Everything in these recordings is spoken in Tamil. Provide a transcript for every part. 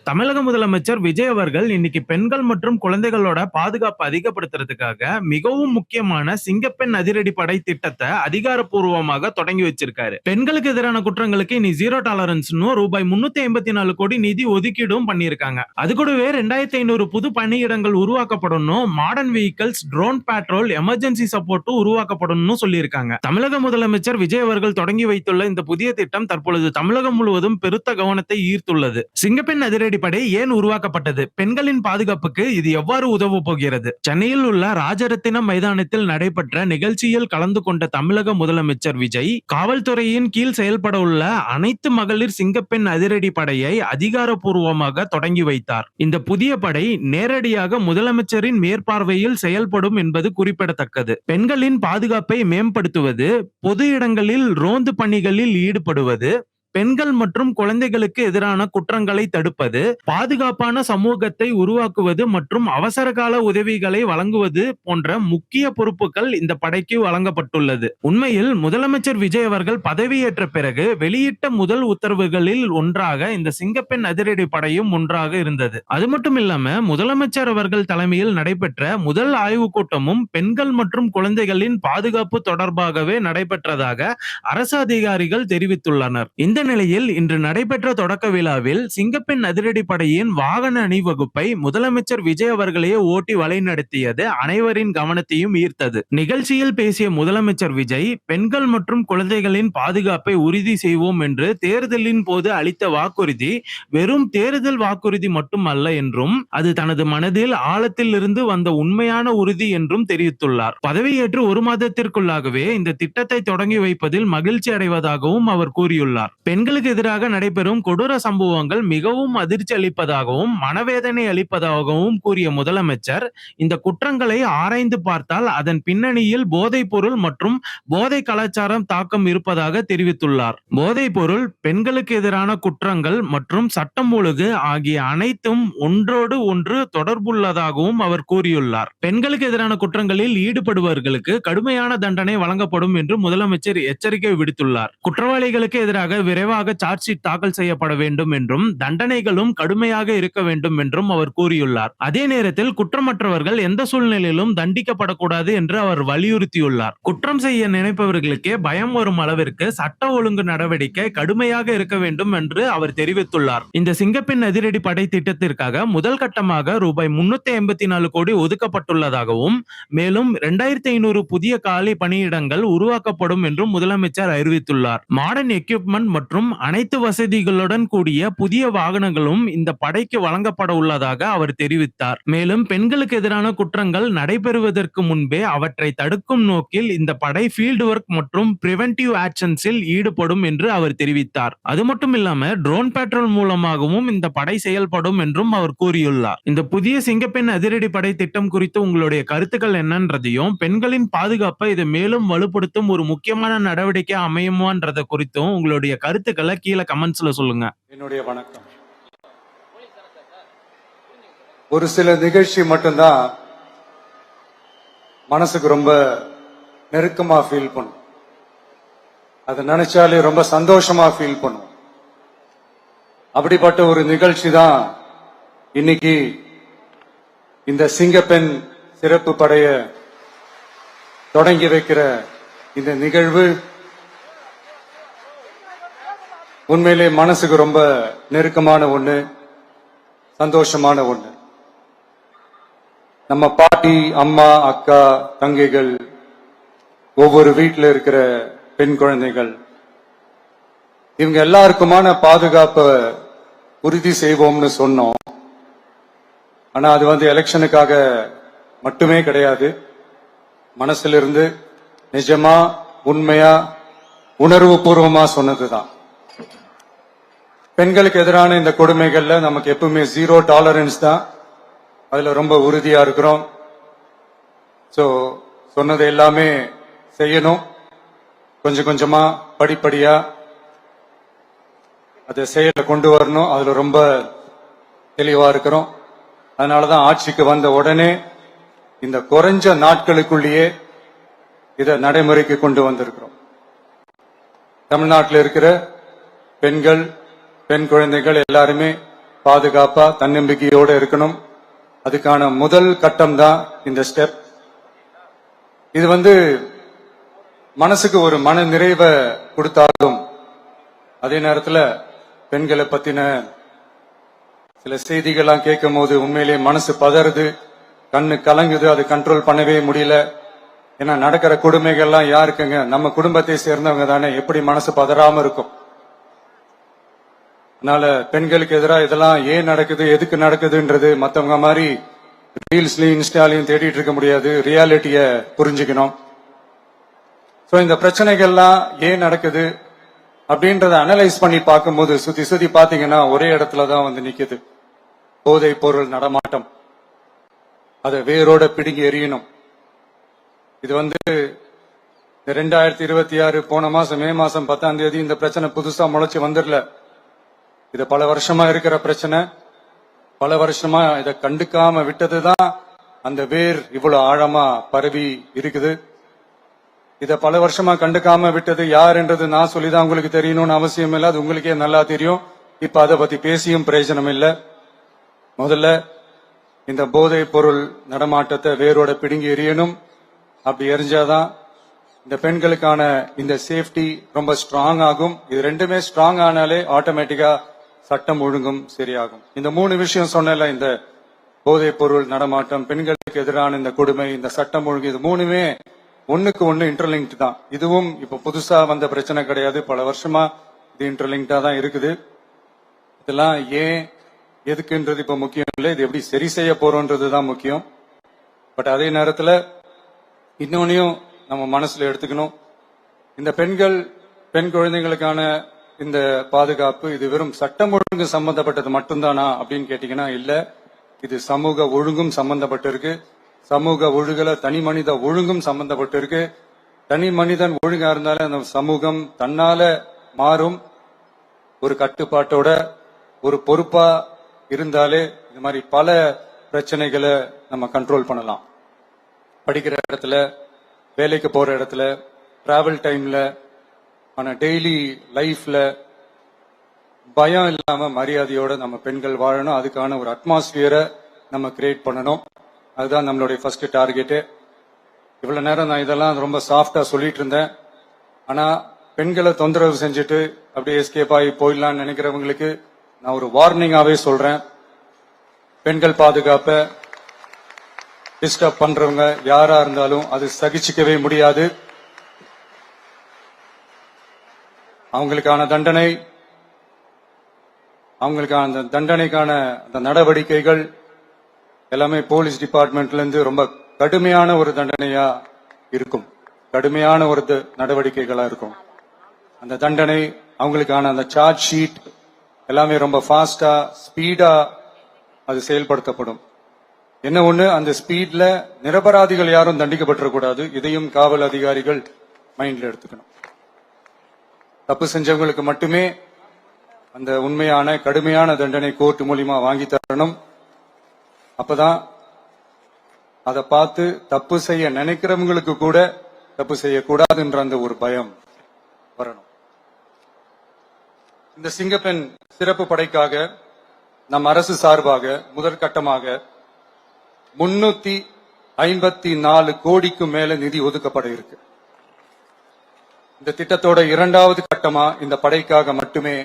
தமிழக முதலமைச்சர் விஜய் அவர்கள் இன்னைக்கு பெண்கள் மற்றும் குழந்தைகளோட பாதுகாப்பு அதிகப்படுத்துறதுக்காக மிகவும் முக்கியமான சிங்கப்பெண் அதிரடிப்படை திட்டத்தை அதிகாரப்பூர்வமாக தொடங்கி வச்சிருக்காரு. பெண்களுக்கு எதிரான குற்றங்களுக்கு இனி ஜீரோ டாலரன்ஸ் ரூபாய் 354 கோடி நிதி ஒதுக்கீடும் பண்ணியிருக்காங்க. அது கூடவே 2500 புது பணியிடங்கள் உருவாக்கப்படணும், modern vehicles, drone patrol, emergency சப்போர்ட்டும் உருவாக்கப்படணும் சொல்லியிருக்காங்க. தமிழக முதலமைச்சர் விஜய் அவர்கள் தொடங்கி வைத்துள்ள இந்த புதிய திட்டம் தற்பொழுது தமிழகம் முழுவதும் பெருத்த கவனத்தை ஈர்த்துள்ளது. சிங்கப்பெண் அதிரடி படை ஏன் உருவாக்கப்பட்டது? பெண்களின் பாதுகாப்புக்கு இது எவ்வாறு உதவ போகிறது? சென்னையில் உள்ள ராஜரத்தினம் மைதானத்தில் நடைபெற்ற நிகழ்ச்சியில் கலந்து கொண்ட தமிழக முதலமைச்சர் விஜய் காவல்துறையின் கீழ் செயல்பட உள்ள அனைத்து மகளிர் சிங்கப்பெண் அதிரடி படையை அதிகாரப்பூர்வமாக தொடங்கி வைத்தார். இந்த புதிய படை நேரடியாக முதலமைச்சரின் மேற்பார்வையில் செயல்படும் என்பது குறிப்பிடத்தக்கது. பெண்களின் பாதுகாப்பை மேம்படுத்துவது, பொது இடங்களில் ரோந்து பணிகளில் ஈடுபடுவது, பெண்கள் மற்றும் குழந்தைகளுக்கு எதிரான குற்றங்களை தடுப்பது, பாதுகாப்பான சமூகத்தை உருவாக்குவது மற்றும் அவசர கால உதவிகளை வழங்குவது போன்ற முக்கிய பொறுப்புகள் இந்த படைக்கு வழங்கப்பட்டுள்ளது. உண்மையில் முதலமைச்சர் விஜய் அவர்கள் பதவியேற்ற பிறகு வெளியிட்ட முதல் உத்தரவுகளில் ஒன்றாக இந்த சிங்கப்பெண் அதிரடி படையும் ஒன்றாக இருந்தது. அது மட்டும் இல்லாம முதலமைச்சர் அவர்கள் தலைமையில் நடைபெற்ற முதல் ஆய்வுக் கூட்டமும் பெண்கள் மற்றும் குழந்தைகளின் பாதுகாப்பு தொடர்பாகவே நடைபெற்றதாக அரசு அதிகாரிகள் தெரிவித்துள்ளனர். இந்த நிலையில் இன்று நடைபெற்ற தொடக்க விழாவில் சிங்கப்பெண் அதிரடி படையின் வாகன அணிவகுப்பை முதலமைச்சர் விஜய் அவர்களையே ஓட்டி வழிநடத்தியது அனைவரின் கவனத்தையும் ஈர்த்தது. நிகழ்ச்சியில் பேசிய முதலமைச்சர் விஜய், பெண்கள் மற்றும் குழந்தைகளின் பாதுகாப்பை உறுதி செய்வோம் என்று தேர்தலின் போது அளித்த வாக்குறுதி வெறும் தேர்தல் வாக்குறுதி மட்டுமல்ல என்றும் அது தனது மனதில் ஆழத்தில் இருந்து வந்த உண்மையான உறுதி என்றும் தெரிவித்துள்ளார். பதவியேற்று ஒரு மாதத்திற்குள்ளாகவே இந்த திட்டத்தை தொடங்கி வைப்பதில் மகிழ்ச்சி அடைவதாகவும் அவர் கூறியுள்ளார். பெண்களுக்கு எதிராக நடைபெறும் கொடூர சம்பவங்கள் மிகவும் அதிர்ச்சி அளிப்பதாகவும் மனவேதனை அளிப்பதாகவும் கூறிய முதலமைச்சர், இந்த குற்றங்களை ஆராய்ந்து பார்த்தால் அதன் பின்னணியில் போதைப் பொருள் மற்றும் போதை கலாச்சாரம் தாக்கம் இருப்பதாக தெரிவித்துள்ளார். போதைப் பொருள், பெண்களுக்கு எதிரான குற்றங்கள் மற்றும் சட்டம் ஒழுங்கு ஆகிய அனைத்தும் ஒன்றோடு ஒன்று தொடர்புள்ளதாகவும் அவர் கூறியுள்ளார். பெண்களுக்கு எதிரான குற்றங்களில் ஈடுபடுபவர்களுக்கு கடுமையான தண்டனை வழங்கப்படும் என்று முதலமைச்சர் எச்சரிக்கை விடுத்துள்ளார். குற்றவாளிகளுக்கு எதிராக விரைவாக சார்ஜ் ஷீட் தாக்கல் செய்யப்பட வேண்டும் என்றும் தண்டனைகளும் கடுமையாக இருக்க வேண்டும் என்றும் அவர் கூறியுள்ளார். அதே நேரத்தில் குற்றமற்றவர்கள் எந்த சூழ்நிலையிலும் தண்டிக்கப்படக்கூடாது என்று அவர் வலியுறுத்தியுள்ளார். குற்றம் செய்ய நினைப்பவர்களுக்கே பயம் வரும் அளவிற்கு சட்ட ஒழுங்கு நடவடிக்கை கடுமையாக இருக்க வேண்டும் என்று அவர் தெரிவித்துள்ளார். இந்த சிங்கப்பெண் அதிரடி படை திட்டத்திற்காக முதல் கட்டமாக ரூபாய் 354 கோடி ஒதுக்கப்பட்டுள்ளதாகவும் மேலும் 2500 புதிய காலி பணியிடங்கள் உருவாக்கப்படும் என்றும் முதலமைச்சர் அறிவித்துள்ளார். மாடர்ன் எக்யூப்மெண்ட் மற்றும் அனைத்து வசதிகளுடன் கூடிய புதிய வாகனங்களும் இந்த படைக்கு வழங்கப்பட உள்ளதாக அவர் தெரிவித்தார். மேலும் பெண்களுக்கு எதிரான குற்றங்கள் நடைபெறுவதற்கு முன்பே அவற்றை தடுக்கும் நோக்கில் இந்த படை ஃபீல்டு ஒர்க் மற்றும் பிரிவென்டிவ் ஆக்ஷன்ஸில் ஈடுபடும் என்று அவர் தெரிவித்தார். அது மட்டும் இல்லாம ட்ரோன் பேட்ரோல் மூலமாகவும் இந்த படை செயல்படும் என்றும் அவர் கூறியுள்ளார். இந்த புதிய சிங்கப்பெண் அதிரடி படை திட்டம் குறித்து உங்களுடைய கருத்துக்கள் என்னன்றதையும், பெண்களின் பாதுகாப்பை இது மேலும் வலுப்படுத்தும் ஒரு முக்கியமான நடவடிக்கை அமையுமான்றத குறித்தும் உங்களுடைய கருத்துக்களை கீழே கமெண்ட்ஸ்ல சொல்லுங்க. என்னுடைய வணக்கம். ஒரு சில நிகழ்ச்சி மட்டும்தான் மனசுக்கு ரொம்ப நெருக்கமா ஃபீல் பண்ணும். அதை நினைச்சாலே ரொம்ப சந்தோஷமா ஃபீல் பண்ணும். அப்படிப்பட்ட ஒரு நிகழ்ச்சி தான் இன்னைக்கு இந்த சிங்கப்பெண் சிறப்பு படைய தொடங்கி வைக்கிற இந்த நிகழ்வு. உண்மையிலே மனசுக்கு ரொம்ப நெருக்கமான ஒண்ணு, சந்தோஷமான ஒண்ணு. நம்ம பாட்டி, அம்மா, அக்கா, தங்கைகள், ஒவ்வொரு வீட்டில் இருக்கிற பெண் குழந்தைகள், இவங்க எல்லாருக்குமான பாதுகாப்பை உறுதி செய்வோம்னு சொன்னோம். ஆனா அது எலெக்ஷனுக்காக மட்டுமே கிடையாது. மனசுல இருந்து நிஜமா, உண்மையா, உணர்வு பூர்வமா சொன்னதுதான். பெண்களுக்கு எதிரான இந்த கொடுமைகள்ல நமக்கு எப்பவுமே ஜீரோ டாலரன்ஸ் தான். அதுல ரொம்ப உறுதியா இருக்கிறோம். சோ சொன்னது எல்லாமே செய்யணும். கொஞ்சம் கொஞ்சமா படிப்படியா அதை செயல கொண்டு வரணும். அதுல ரொம்ப தெளிவா இருக்கிறோம். அதனாலதான் ஆட்சிக்கு வந்த உடனே இந்த குறைஞ்ச நாட்களுக்குள்ளேயே இதை நடைமுறைக்கு கொண்டு வந்திருக்கிறோம். தமிழ்நாட்டில் இருக்கிற பெண்கள், பெண் குழந்தைகள் எல்லாருமே பாதுகாப்பா தன்னம்பிக்கையோட இருக்கணும். அதுக்கான முதல் கட்டம் தான் இந்த ஸ்டெப். இது மனசுக்கு ஒரு மன நிறைவை கொடுத்தாலும் அதே நேரத்துல பெண்களை பத்தின சில செய்திகள்லாம் கேட்கும் போது உண்மையிலேயே மனசு பதறுது, கண்ணு கலங்குது, அது கண்ட்ரோல் பண்ணவே முடியல. ஏன்னா நடக்கிற கொடுமைகள்லாம் யாருக்குங்க? நம்ம குடும்பத்தை சேர்ந்தவங்க தானே, எப்படி மனசு பதறாம இருக்கும்? அதனால பெண்களுக்கு எதிராக இதெல்லாம் ஏன் நடக்குது, எதுக்கு நடக்குதுன்றது மத்தவங்க மாதிரி ரீல்ஸ்லயும் இன்ஸ்டாலையும் தேடிட்டு இருக்க முடியாது. ரியாலிட்டிய புரிஞ்சுக்கணும். சோ இந்த பிரச்சனைகள்லாம் ஏன் நடக்குது அப்படின்றத அனலைஸ் பண்ணி பார்க்கும்போது சுத்தி சுத்தி பாத்தீங்கன்னா ஒரே இடத்துலதான் நிக்குது. போதை பொருள் நடமாட்டம். அதை வேரோட பிடுங்கி எறியணும். இது 2026 போன மாசம் மே மாசம் 10ஆம் தேதி இந்த பிரச்சனை புதுசா முளைச்சு வந்துடல. இது பல வருஷமா இருக்கிற பிரச்சனை. பல வருஷமா இதை கண்டுக்காம விட்டதுதான் அந்த வேர் இவ்வளவு ஆழமா பரவி இருக்குது. இத பல வருஷமா கண்டுக்காம விட்டது யார் என்றது நான் சொல்லிதான் உங்களுக்கு தெரியணும்னு அவசியம் இல்லை. அது உங்களுக்கே நல்லா தெரியும். இப்ப அதை பத்தி பேசியும் பிரயோஜனம் இல்லை. முதல்ல இந்த போதை பொருள் நடமாட்டத்தை வேரோட பிடுங்கி எறியணும். அப்படி எரிஞ்சாதான் இந்த பெண்களுக்கான இந்த சேஃப்டி ரொம்ப ஸ்ட்ராங் ஆகும். இது ரெண்டுமே ஸ்ட்ராங் ஆனாலே ஆட்டோமேட்டிக்கா சட்டம் ஒழுங்கும் சரியாகும். இந்த 3 விஷயம் சொன்னல, இந்த போதை பொருள் நடமாட்டம், பெண்களுக்கு எதிரான இந்த கொடுமை, இந்த சட்டம் ஒழுங்கு, இது 3மே ஒண்ணுக்கு ஒண்ணு இன்டர்லிங்க் தான். இதுவும் இப்ப புதுசா வந்த பிரச்சனை கிடையாது. பல வருஷமா இது இன்டர்லிங்க்டா தான் இருக்குது. இதெல்லாம் ஏன் எதுக்குன்றது இப்ப முக்கியம் இல்லை. இது எப்படி சரி செய்ய போறோம்ன்றதுதான் முக்கியம். பட் அதே நேரத்துல இன்னொன்னையும் நம்ம மனசுல எடுத்துக்கணும். இந்த பெண் குழந்தைகளுக்கான இந்த பாதுகாப்பு இது வெறும் சட்டம் ஒழுங்கு சம்பந்தப்பட்டது மட்டும்தானா அப்படின்னு கேட்டீங்கன்னா இல்ல. இது சமூக ஒழுங்கும் சம்பந்தப்பட்டிருக்கு. சமூக ஒழுங்குல தனி மனித ஒழுங்கும் சம்பந்தப்பட்டிருக்கு. தனி மனிதன் ஒழுங்கா இருந்தாலே அந்த சமூகம் தன்னால மாறும். ஒரு கட்டுப்பாட்டோட ஒரு பொறுப்பா இருந்தாலே இது மாதிரி பல பிரச்சனைகளை நம்ம கண்ட்ரோல் பண்ணலாம். படிக்கிற இடத்துல, வேலைக்கு போற இடத்துல, டிராவல் டைம்ல, ஆனா டெய்லி லைஃப்ல பயம் இல்லாம மரியாதையோட நம்ம பெண்கள் வாழணும். அதுக்கான ஒரு அட்மாஸ்பியரை நம்ம கிரியேட் பண்ணணும். அதுதான் நம்மளுடைய ஃபர்ஸ்ட் டார்கெட்டு. இவ்வளவு நேரம் நான் இதெல்லாம் ரொம்ப சாஃப்டா சொல்லிட்டு இருந்தேன். ஆனா பெண்களை தொந்தரவு செஞ்சுட்டு அப்படியே எஸ்கேப் ஆகி போயிடலாம்னு நினைக்கிறவங்களுக்கு நான் ஒரு வார்னிங்காவே சொல்றேன். பெண்கள் பாதுகாப்பை டிஸ்டர்ப் பண்றவங்க யாரா இருந்தாலும் அது சகிச்சுக்கவே முடியாது. அவங்களுக்கான தண்டனைக்கான அந்த நடவடிக்கைகள் எல்லாமே போலீஸ் டிபார்ட்மெண்ட்ல இருந்து ரொம்ப கடுமையான ஒரு தண்டனையா இருக்கும். கடுமையான ஒரு நடவடிக்கைகளா இருக்கும். அந்த தண்டனை, அவங்களுக்கான அந்த சார்ஜ் ஷீட் எல்லாமே ரொம்ப ஃபாஸ்டா ஸ்பீடா அது செயல்படுத்தப்படும். என்ன ஒண்ணு, அந்த ஸ்பீட்ல நிரபராதிகள் யாரும் தண்டிக்கப்பட்டிருக்கூடாது. இதையும் காவல் அதிகாரிகள் மைண்ட்ல எடுத்துக்கணும். தப்பு செஞ்சவங்களுக்கு மட்டுமே அந்த உண்மையான கடுமையான தண்டனை கோர்ட் மூலியமா வாங்கி தரணும். அப்பதான் அதை பார்த்து தப்பு செய்ய நினைக்கிறவங்களுக்கு கூட தப்பு செய்யக்கூடாதுன்ற அந்த ஒரு பயம் வரணும். இந்த சிங்கப்பெண் சிறப்பு படைக்காக நம் அரசு சார்பாக முதற்கட்டமாக 354 கோடிக்கும் மேல நிதி ஒதுக்கப்பட இருக்கு. இந்த திட்டத்தோட 2வது கட்டமா இந்த படைக்காக மட்டுமே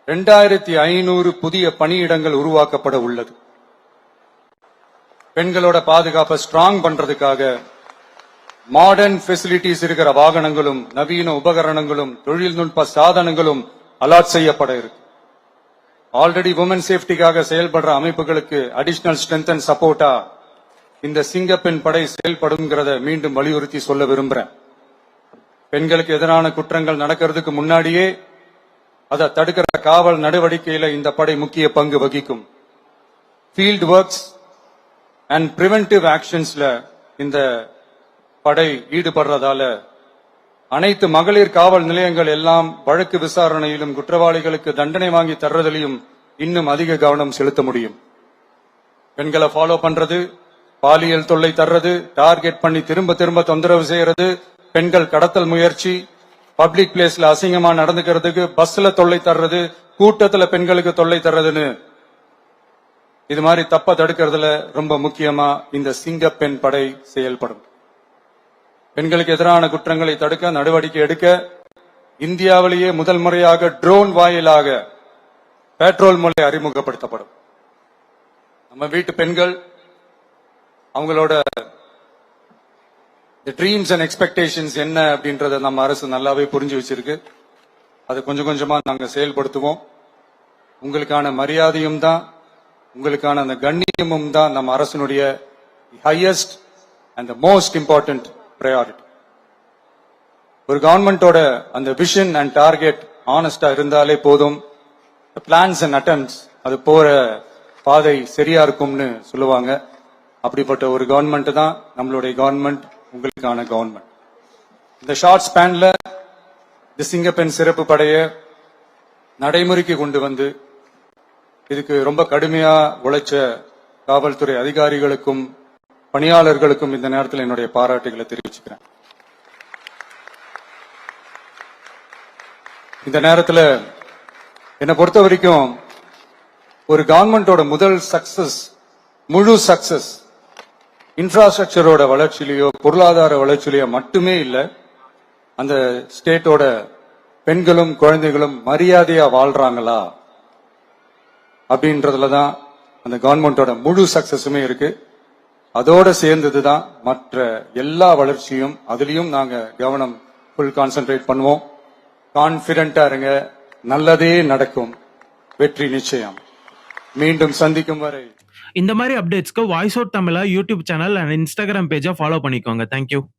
2500 புதிய பணியிடங்கள் உருவாக்கப்பட உள்ளது. பெண்களோட பாதுகாப்பை ஸ்ட்ராங் பண்றதுக்காக மாடர்ன் ஃபெசிலிட்டிஸ் இருக்கிற வாகனங்களும் நவீன உபகரணங்களும் தொழில்நுட்ப சாதனங்களும் அலாட் செய்யப்பட இருக்கு. ஆல்ரெடி உமன் சேஃப்டிக்காக செயல்படுற அமைப்புகளுக்கு அடிஷனல் ஸ்ட்ரென்த் அண்ட் சப்போர்ட்டா இந்த சிங்கப்பெண் படை செயல்படுங்கிறத மீண்டும் வலியுறுத்தி சொல்ல விரும்புறேன். பெண்களுக்கு எதிரான குற்றங்கள் நடக்கிறதுக்கு முன்னாடியே அதை தடுக்கிற காவல் நடவடிக்கையில இந்த படை முக்கிய பங்கு வகிக்கும். ஃபீல்ட் ஒர்க்ஸ் அண்ட் பிரிவென்டிவ் ஆக்ஷன்ஸ்ல இந்த படை ஈடுபடுறதால அனைத்து மகளிர் காவல் நிலையங்கள் எல்லாம் வழக்கு விசாரணையிலும் குற்றவாளிகளுக்கு தண்டனை வாங்கி தர்றதிலையும் இன்னும் அதிக கவனம் செலுத்த முடியும். பெண்களை ஃபாலோ பண்றது, பாலியல் தொல்லை தர்றது, டார்கெட் பண்ணி திரும்ப திரும்ப தொந்தரவு செய்யறது, பெண்கள் கடத்தல் முயற்சி, பப்ளிக் பிளேஸ்ல அசிங்கமா நடந்துக்கிறதுக்கு பஸ்ல தொல்லை தர்றது, கூட்டத்துல பெண்களுக்கு தொல்லை தர்றதுன்னு இது மாதிரி தப்ப தடுக்கிறதுல ரொம்ப முக்கியமா இந்த சிங்கப்பெண் படை செயல்படும். பெண்களுக்கு எதிரான குற்றங்களை தடுக்க நடவடிக்கை எடுக்க இந்தியாவிலேயே முதல் முறையாக ட்ரோன் வாயிலாக பெட்ரோல் முறை அறிமுகப்படுத்தப்படும். நம்ம வீட்டு பெண்கள் அவங்களோட ட்ரீம்ஸ் அண்ட் எக்ஸ்பெக்டேஷன்ஸ் என்ன அப்படின்றத நம்ம அரசு நல்லாவே புரிஞ்சு வச்சிருக்கு. அது கொஞ்சம் கொஞ்சமா நாங்க செயல்படுத்துவோம். உங்களுக்கான மரியாதையும் தான், உங்களுக்கான அந்த கண்ணியமும் தான் நம்ம அரசினுடைய highest and most important priority. ஒரு கவர்மெண்டோட அந்த விஷன் அண்ட் டார்கெட் ஆனஸ்டா இருந்தாலே போதும். பிளான்ஸ் அண்ட் அட்டெம்ப்ட்ஸ் அது போற பாதை சரியா இருக்கும்னு சொல்லுவாங்க. அப்படிப்பட்ட ஒரு கவர்மெண்ட் தான் நம்மளுடைய கவர்மெண்ட், உங்களுக்கான கவர்மெண்ட். இந்த ஷார்ட் ஸ்பேன்ல இந்த சிங்கப்பெண் சிறப்பு படைய நடைமுறைக்கு கொண்டு வந்து இதுக்கு ரொம்ப கடுமையா உழைச்ச காவல்துறை அதிகாரிகளுக்கும் பணியாளர்களுக்கும் இந்த நேரத்தில் என்னுடைய பாராட்டுகளை தெரிவிச்சுக்கிறேன். இந்த நேரத்தில் என்னை பொறுத்த வரைக்கும் ஒரு கவர்மெண்டோட முதல் சக்சஸ், முழு சக்சஸ் இன்ஃப்ராஸ்ட்ரக்சரோட வளர்ச்சியிலையோ பொருளாதார வளர்ச்சியிலையோ மட்டுமே இல்லை, அந்த ஸ்டேட்டோட பெண்களும் குழந்தைகளும் மரியாதையா வாழ்றாங்களா அப்படின்றதுல தான் அந்த கவர்மெண்டோட முழு சக்சஸுமே இருக்கு. அதோட சேர்ந்ததுதான் மற்ற எல்லா வளர்ச்சியும். அதுலயும் நாங்க கவனம் ஃபுல் கான்சென்ட்ரேட் பண்ணுவோம். கான்பிடென்டா இருங்க, நல்லதே நடக்கும், வெற்றி நிச்சயம். மீண்டும் சந்திக்கும் வரை. இந்த மாதிரி அப்டேட்ஸ்க்கு voice out Tamizha YouTube channel and Instagram பேஜை ஃபாலோ பண்ணிக்கோங்க. தேங்க்யூ.